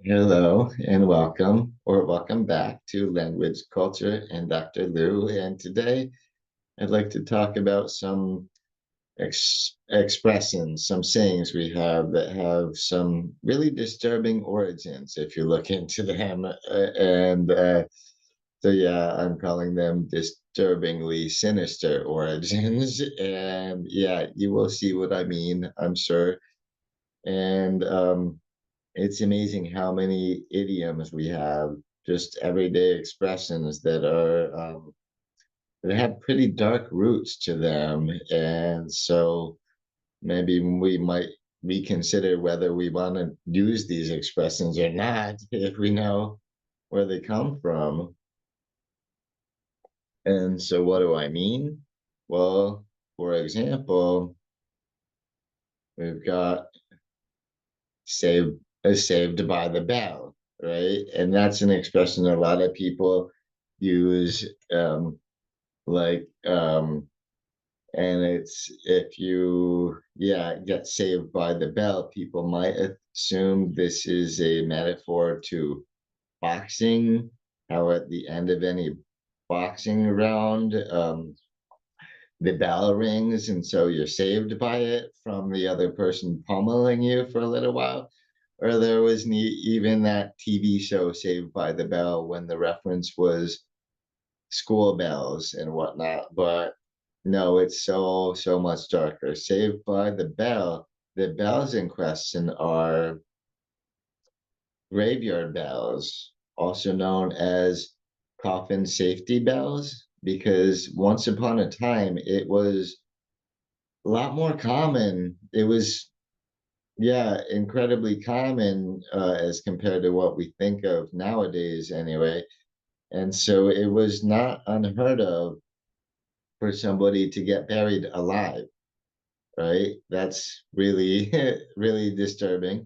Hello and welcome, or welcome back to Language, Culture, and Dr. Lou. And today I'd like to talk about some expressions, some sayings we have that have some really disturbing origins if you look into them. So, yeah, I'm calling them disturbingly sinister origins. And yeah, you will see what I mean, I'm sure. And it's amazing how many idioms we have, just everyday expressions that have pretty dark roots to them. And so maybe we might reconsider whether we want to use these expressions or not if we know where they come from. And so what do I mean? Well, for example, we've got saved by the bell, right? And that's an expression a lot of people use, like and it's if you get saved by the bell, people might assume this is a metaphor to boxing, how at the end of any boxing round, the bell rings, and so you're saved by it from the other person pummeling you for a little while. Or there was even that TV show Saved by the Bell when the reference was school bells and whatnot. But no, it's so much darker. Saved by the Bell. The bells in question are graveyard bells, also known as coffin safety bells, because once upon a time it was a lot more common. It was, yeah, incredibly common as compared to what we think of nowadays, anyway. And so it was not unheard of for somebody to get buried alive, right? That's really, really disturbing.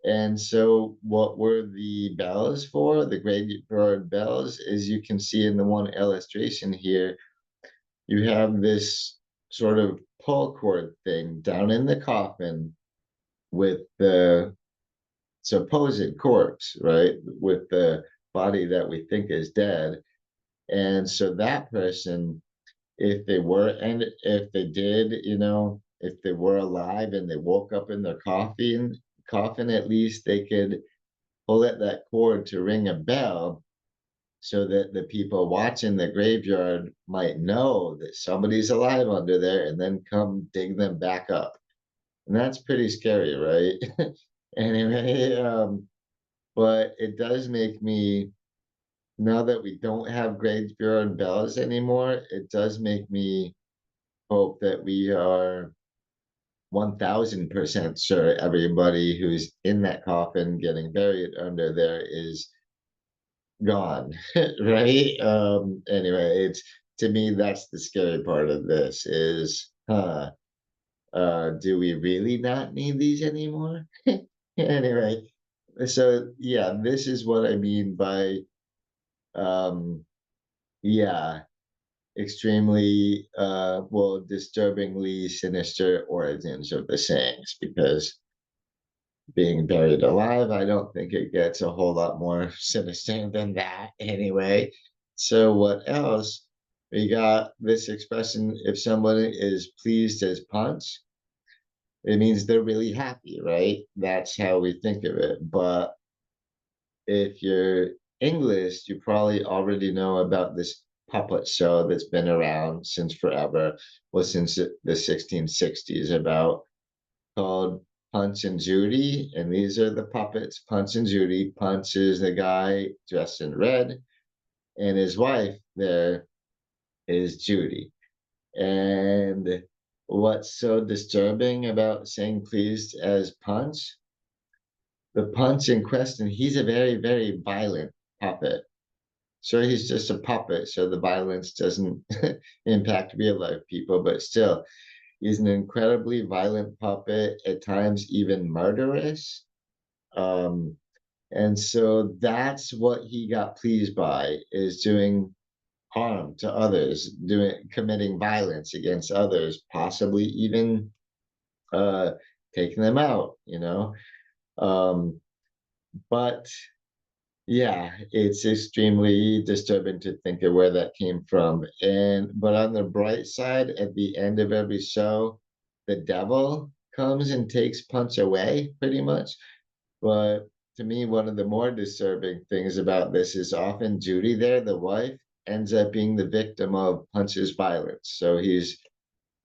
And so, what were the bells for? The graveyard bells, as you can see in the one illustration here, you have this sort of pull cord thing down in the coffin with the supposed corpse, right? With the body that we think is dead. And so that person, if they were, and if they did, if they were alive and they woke up in their coffin, at least they could pull at that cord to ring a bell so that the people watching the graveyard might know that somebody's alive under there and then come dig them back up. And that's pretty scary, right? Anyway, but it does make me, now that we don't have graveyard bells anymore, it does make me hope that we are 1000% sure everybody who's in that coffin getting buried under there is gone, right? Anyway, it's, to me, that's the scary part of this is, do we really not need these anymore? Anyway, so yeah, this is what I mean by, um, yeah, extremely, well, disturbingly sinister origins of the sayings, because being buried alive, I don't think it gets a whole lot more sinister than that anyway. So what else? We got this expression, if someone is pleased as punch, it means they're really happy, right? That's how we think of it. But if you're English, you probably already know about this puppet show that's been around since forever, well, since the 1660s, about called Punch and Judy. And these are the puppets, Punch and Judy. Punch is the guy dressed in red, and his wife there is Judy. And what's so disturbing about saying pleased as Punch? The Punch in question, he's a very, very violent puppet. Sure, he's just a puppet, so the violence doesn't impact real life people, but still, he's an incredibly violent puppet, at times even murderous. Um, and so that's what he got pleased by, is doing harm to others, doing committing violence against others, possibly even uh taking them out. Um, But yeah, it's extremely disturbing to think of where that came from. And but on the bright side, at the end of every show, the devil comes and takes Punch away, pretty much. But to me, one of the more disturbing things about this is often Judy there, the wife, ends up being the victim of Punch's violence. So he's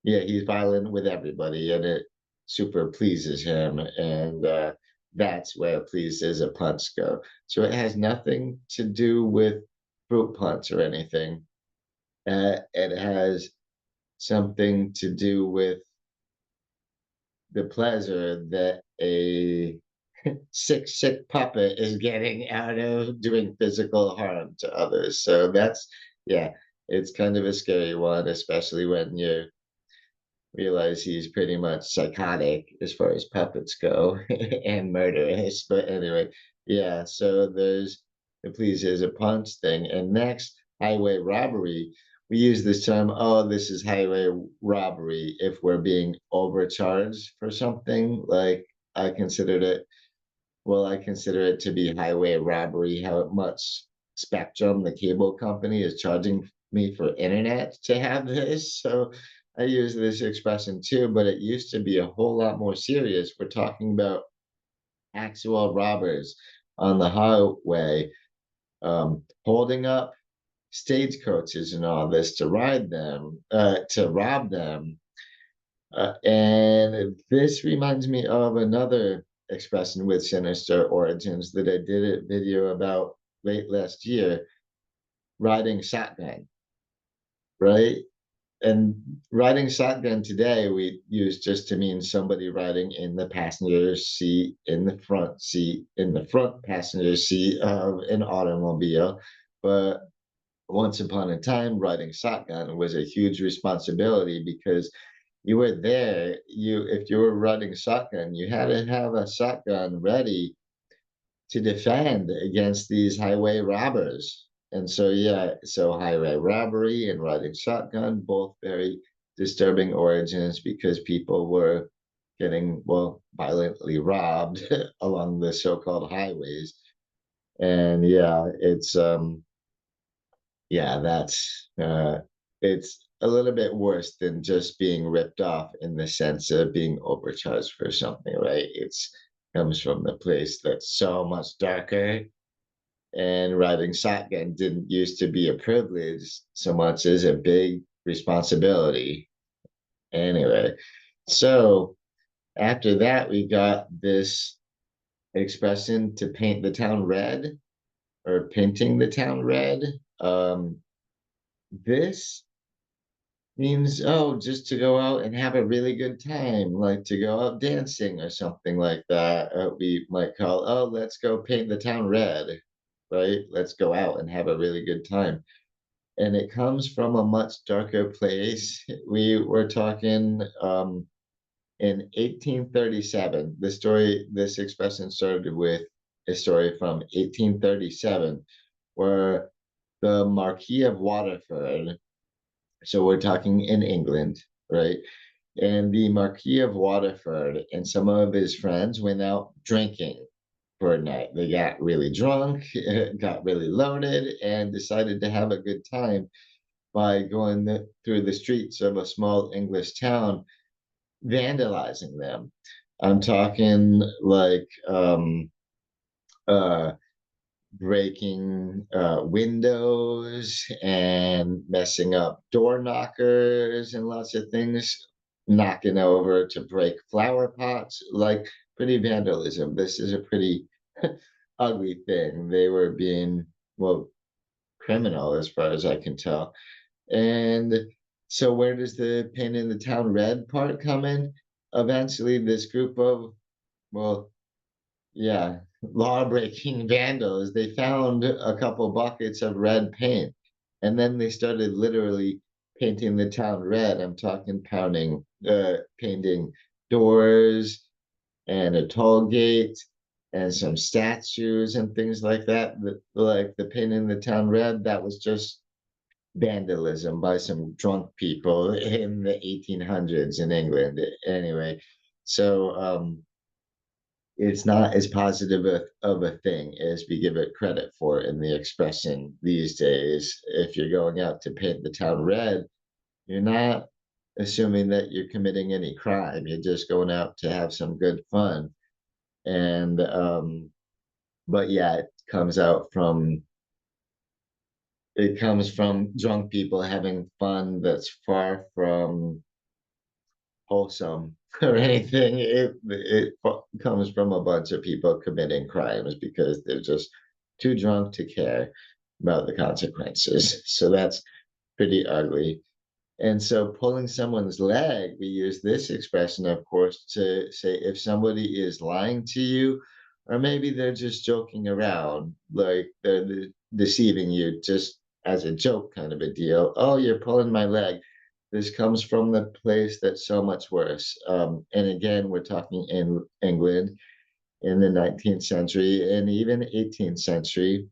violent with everybody, and it super pleases him, and that's where pleases a punch go. So it has nothing to do with fruit punch or anything. It has something to do with the pleasure that a sick puppet is getting out of doing physical harm to others. So that's yeah, it's kind of a scary one, especially when you realize he's pretty much psychotic as far as puppets go and murderous. But anyway, yeah, so there's the please is a punch thing. And next, highway robbery. We use this term, oh, this is highway robbery if we're being overcharged for something. Like I considered it I consider it to be highway robbery, how much Spectrum, the cable company, is charging me for internet to have this. So I use this expression too, but it used to be a whole lot more serious. We're talking about actual robbers on the highway, holding up stagecoaches and all this to ride them, to rob them. And this reminds me of another expression with sinister origins that I did a video about late last year, riding shotgun, right? And riding shotgun today we use just to mean somebody riding in the passenger seat, in the front seat, in the front passenger seat of an automobile. But once upon a time, riding shotgun was a huge responsibility because you were there. You if you were riding shotgun, you had to have a shotgun ready to defend against these highway robbers. And so, yeah, so highway robbery and riding shotgun, both very disturbing origins because people were getting, well, violently robbed along the so-called highways. And yeah, it's a little bit worse than just being ripped off in the sense of being overcharged for something, right? It's comes from the place that's so much darker, and riding shotgun didn't used to be a privilege so much as a big responsibility. Anyway, so after that, we got this expression to paint the town red or painting the town red. Um, this means, oh, just to go out and have a really good time, like to go out dancing or something like that. We might call, oh, let's go paint the town red, right? Let's go out and have a really good time. And it comes from a much darker place. We were talking in 1837. This expression started with a story from 1837, where the Marquis of Waterford, so we're talking in England, right? And the Marquis of Waterford and some of his friends went out drinking for a night. They got really drunk, got really loaded, and decided to have a good time by going through the streets of a small English town, vandalizing them. I'm talking like uh, breaking windows and messing up door knockers and lots of things, knocking over to break flower pots, like pretty vandalism. This is a pretty ugly thing. They were being, well, criminal as far as I can tell. And so, where does the paint in the town red part come in? Eventually, this group of, well, yeah, law-breaking vandals, they found a couple buckets of red paint, and then they started literally painting the town red. I'm talking painting doors and a toll gate and some statues and things like that. Like the painting the town red, that was just vandalism by some drunk people in the 1800s in England. Anyway, so it's not as positive of a thing as we give it credit for in the expression these days. If you're going out to paint the town red, you're not assuming that you're committing any crime. You're just going out to have some good fun. And but yeah, it comes from drunk people having fun that's far from wholesome or anything. Comes from a bunch of people committing crimes because they're just too drunk to care about the consequences. So that's pretty ugly. And so pulling someone's leg, we use this expression, of course, to say if somebody is lying to you, or maybe they're just joking around, like they're deceiving you just as a joke kind of a deal. Oh, you're pulling my leg. This comes from the place that's so much worse. And again, we're talking in England in the 19th century and even 18th century.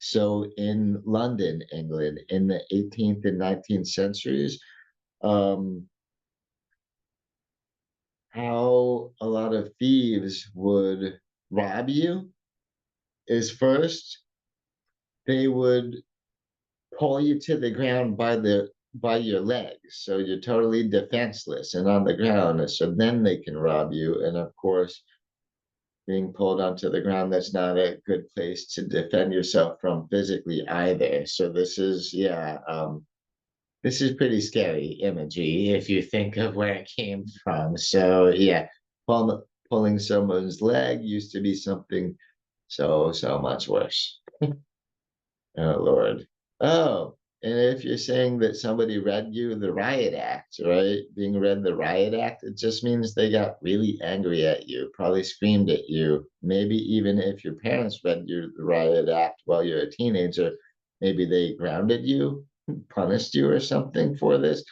So in London, England, in the 18th and 19th centuries, um, how a lot of thieves would rob you is first they would pull you to the ground by your legs, so you're totally defenseless and on the ground. So then they can rob you, and of course, being pulled onto the ground, that's not a good place to defend yourself from physically either. So this is yeah, this is pretty scary imagery if you think of where it came from. So yeah, pulling someone's leg used to be something so much worse. Oh Lord. Oh, and if you're saying that somebody read you the riot act, right? Being read the riot act, it just means they got really angry at you, probably screamed at you. Maybe even if your parents read you the riot act while you're a teenager, maybe they grounded you, punished you or something for this.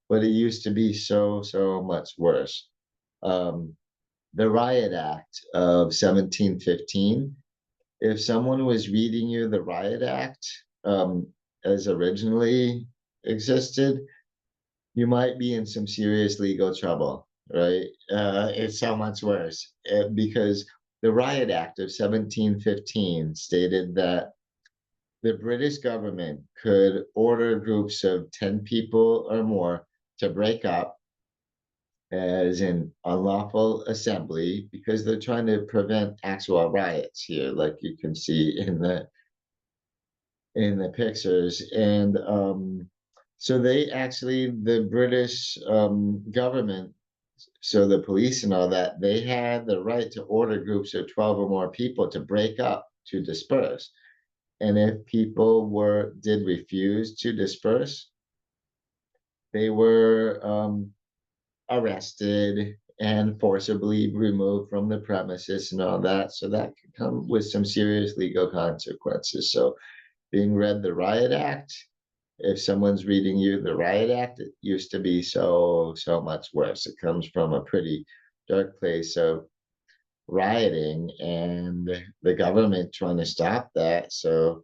But it used to be so much worse. Um, the Riot Act of 1715, if someone was reading you the Riot Act as originally existed, you might be in some serious legal trouble, right? It's so much worse because the Riot Act of 1715 stated that the British government could order groups of 10 people or more to break up as an unlawful assembly because they're trying to prevent actual riots here, like you can see in the pictures. And so they actually the British government, so the police and all that, they had the right to order groups of 12 or more people to break up, to disperse. And if people were did refuse to disperse, they were arrested and forcibly removed from the premises and all that. So that could come with some serious legal consequences. So being read the Riot Act, if someone's reading you the Riot Act, it used to be so much worse. It comes from a pretty dark place of rioting and the government trying to stop that. So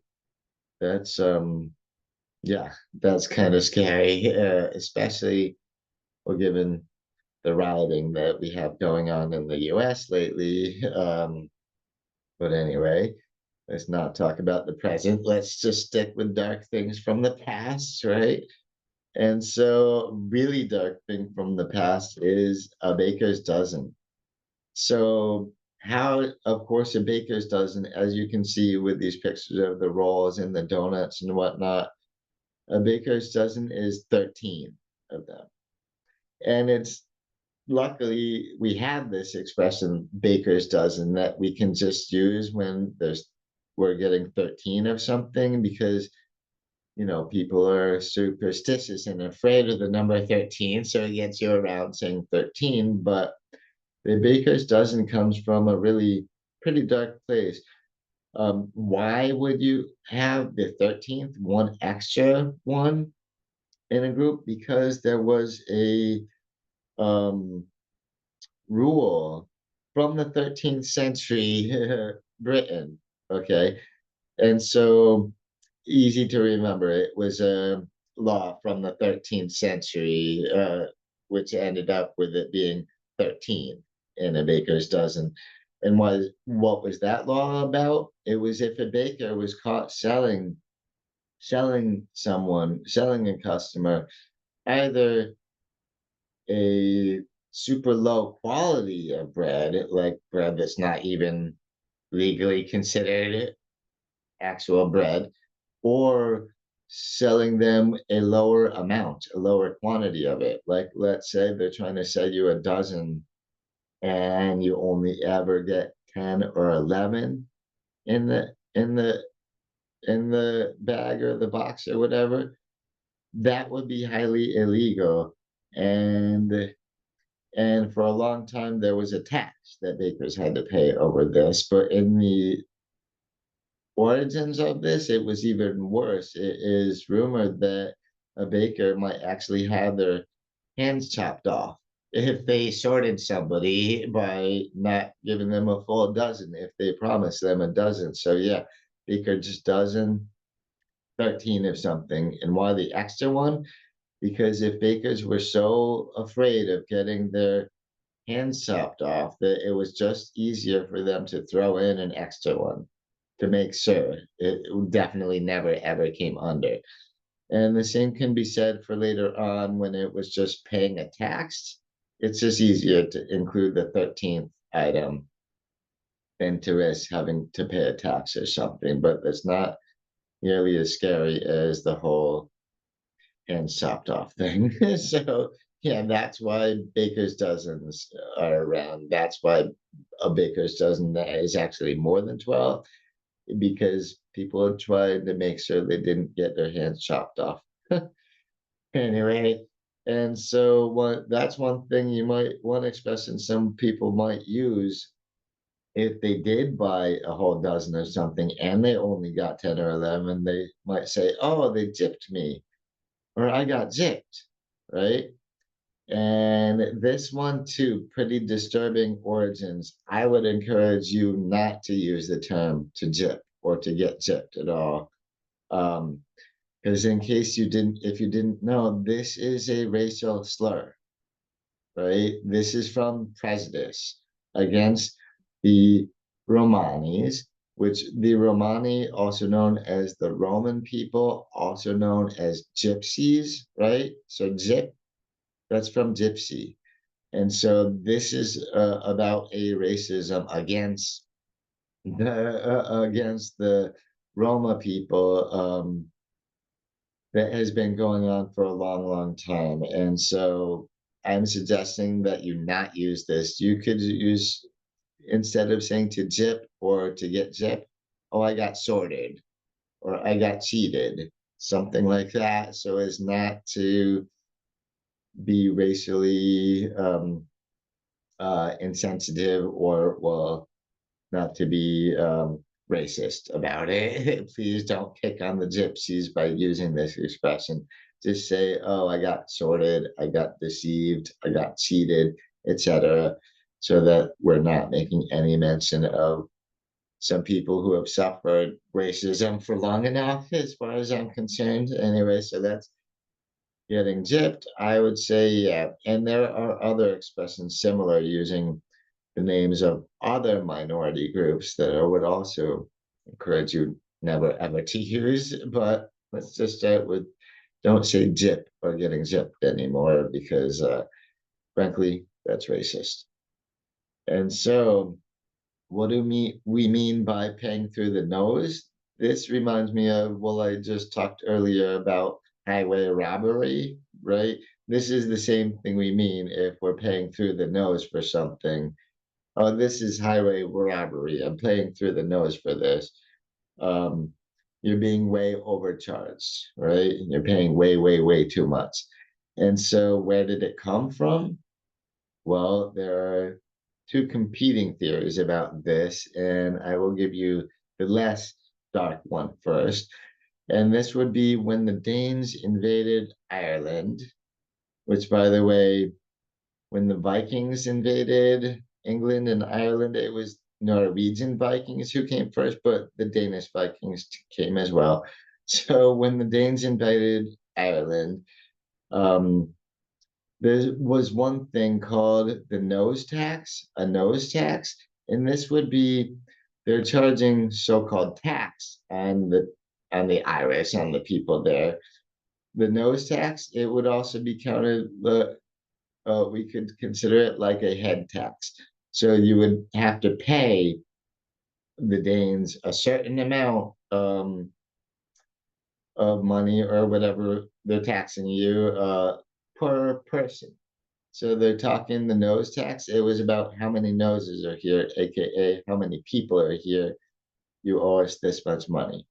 that's yeah, that's kind of scary, especially well, given the rioting that we have going on in the US lately. But anyway, let's not talk about the present. Let's just stick with dark things from the past, right? And so, really dark thing from the past is a baker's dozen. So, how, of course, a baker's dozen, as you can see with these pictures of the rolls and the donuts and whatnot, a baker's dozen is 13 of them. And it's luckily we have this expression baker's dozen that we can just use when we're getting 13 of something because people are superstitious and afraid of the number 13, so it gets you around saying 13. But the baker's dozen comes from a really pretty dark place. Why would you have the 13th, one extra one in a group? Because there was a um rule from the 13th century Britain. Okay. And so easy to remember. It was a law from the 13th century, which ended up with it being 13 in a baker's dozen. And what was that law about? It was if a baker was caught selling a customer either a super low quality of bread, like bread that's not even legally considered actual bread, or selling them a lower amount, a lower quantity of it. Like, let's say they're trying to sell you a dozen and you only ever get 10 or 11 in the bag or the box or whatever. That would be highly illegal. And for a long time there was a tax that bakers had to pay over this, but in the origins of this, it was even worse. It is rumored that a baker might actually have their hands chopped off if they shorted somebody by not giving them a full dozen, if they promised them a dozen. So yeah, baker just dozen, 13 of something. And why the extra one? Because if bakers were so afraid of getting their hands chopped off that it was just easier for them to throw in an extra one to make sure it definitely never ever came under. And the same can be said for later on when it was just paying a tax. It's just easier to include the 13th item than to risk having to pay a tax or something, but it's not nearly as scary as the whole hand chopped off thing. So yeah, that's why baker's dozens are around. That's why a baker's dozen is actually more than 12, because people had tried to make sure they didn't get their hands chopped off. Anyway, and so that's one thing you might one expression some people might use if they did buy a whole dozen or something and they only got 10 or 11, they might say, oh, they gypped me, or I got gypped, right? And this one too, pretty disturbing origins. I would encourage you not to use the term to gyp or to get gypped at all. Um, because in case you didn't, if you didn't know, this is a racial slur, right? This is from prejudice against the Romanis, which the Romani, also known as the Roman people, also known as gypsies, right? So gyp, that's from gypsy. And so this is about a racism against the Roma people, that has been going on for a long, long time. And so I'm suggesting that you not use this. You could use, instead of saying to gyp or to get gypped, oh, I got sorted or I got cheated, something like that, so as not to be racially insensitive, or, well, not to be racist about it. Please don't pick on the gypsies by using this expression. Just say, oh, I got sorted, I got deceived, I got cheated, etc., so that we're not making any mention of some people who have suffered racism for long enough, as far as I'm concerned. Anyway, so that's getting gypped. I would say, yeah. And there are other expressions similar using the names of other minority groups that I would also encourage you never ever to use. But let's just start with, don't say gyp or getting zipped anymore, because frankly, that's racist. And so what do we mean by paying through the nose? This reminds me of, well, I just talked earlier about highway robbery, right? This is the same thing we mean if we're paying through the nose for something. Oh, this is highway robbery. I'm paying through the nose for this. Um, you're being way overcharged, right? You're paying way, way, way too much. And so where did it come from? Well, there are two competing theories about this, and I will give you the less dark one first. And this would be when the Danes invaded Ireland, which, by the way, when the Vikings invaded England and Ireland, it was Norwegian Vikings who came first, but the Danish Vikings came as well. So when the Danes invaded Ireland, um, there was one thing called the nose tax, a nose tax, and this would be they're charging so-called tax on the Irish, on the people there. The nose tax, it would also be counted we could consider it like a head tax. So you would have to pay the Danes a certain amount of money or whatever they're taxing you per person. So they're talking the nose tax. It was about how many noses are here, aka how many people are here. You owe us this much money.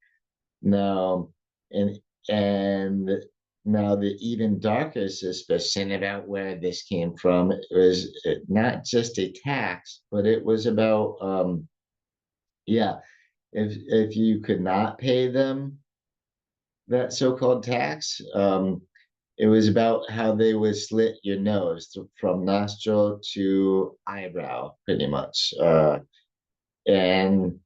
Now, and and now the even darker suspicion about where this came from was not just a tax, but it was about yeah, if you could not pay them that so-called tax, it was about how they would slit your nose from nostril to eyebrow, pretty much. And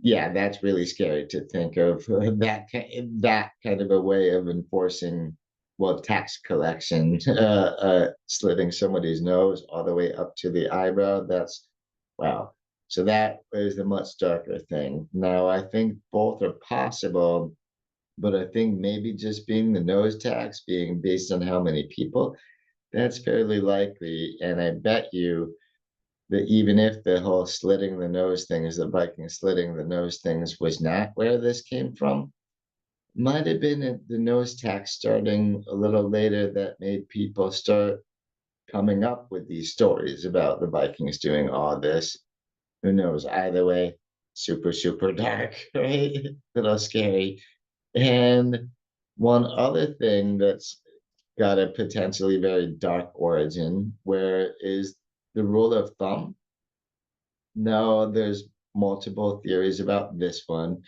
yeah, that's really scary to think of that kind of a way of enforcing, well, tax collection, slitting somebody's nose all the way up to the eyebrow. That's wow. So that is a much darker thing. Now, I think both are possible, but I think maybe just being the nose tax being based on how many people, that's fairly likely. And I bet you that even if the whole slitting the nose thing is the Viking slitting the nose things was not where this came from, might have been the nose tax starting a little later that made people start coming up with these stories about the Vikings doing all this. Who knows? Either way, super, super dark, right? A little scary. And one other thing that's got a potentially very dark origin, where is the rule of thumb. No, there's multiple theories about this one.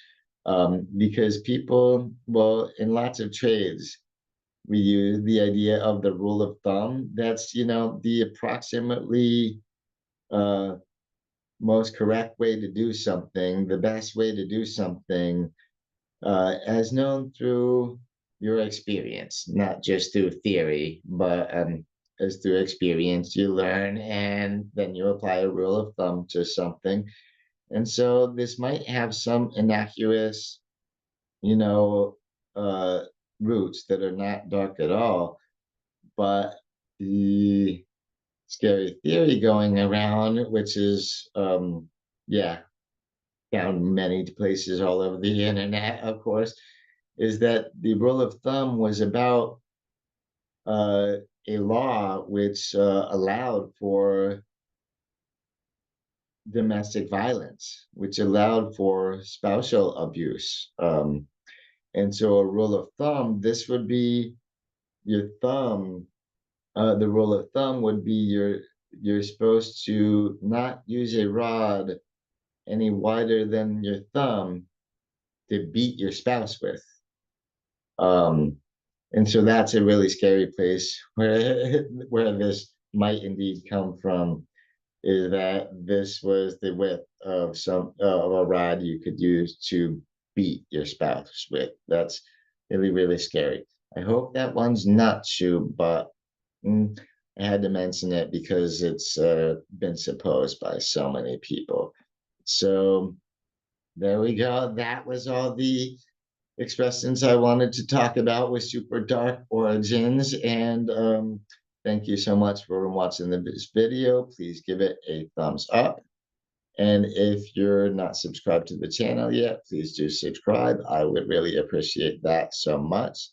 Because people, well, in lots of trades, we use the idea of the rule of thumb. That's, the approximately uh, most correct way to do something, the best way to do something, as known through your experience, not just through theory, but as through experience, you learn and then you apply a rule of thumb to something. And so this might have some innocuous, you know, uh, roots that are not dark at all. But the scary theory going around, which is, yeah, found many places all over the internet, of course, is that the rule of thumb was about uh, a law which allowed for domestic violence, which allowed for spousal abuse. And so, a rule of thumb, this would be your thumb. The rule of thumb would be you're supposed to not use a rod any wider than your thumb to beat your spouse with. Um, and so that's a really scary place where where this might indeed come from, is that this was the width of some of a rod you could use to beat your spouse with. That's really, really scary. I hope that one's not true, but mm, I had to mention it because it's been supposed by so many people. So there we go. That was all the expressions I wanted to talk about with Super Dark Origins. And thank you so much for watching this video. Please give it a thumbs up. And if you're not subscribed to the channel yet, please do subscribe. I would really appreciate that so much.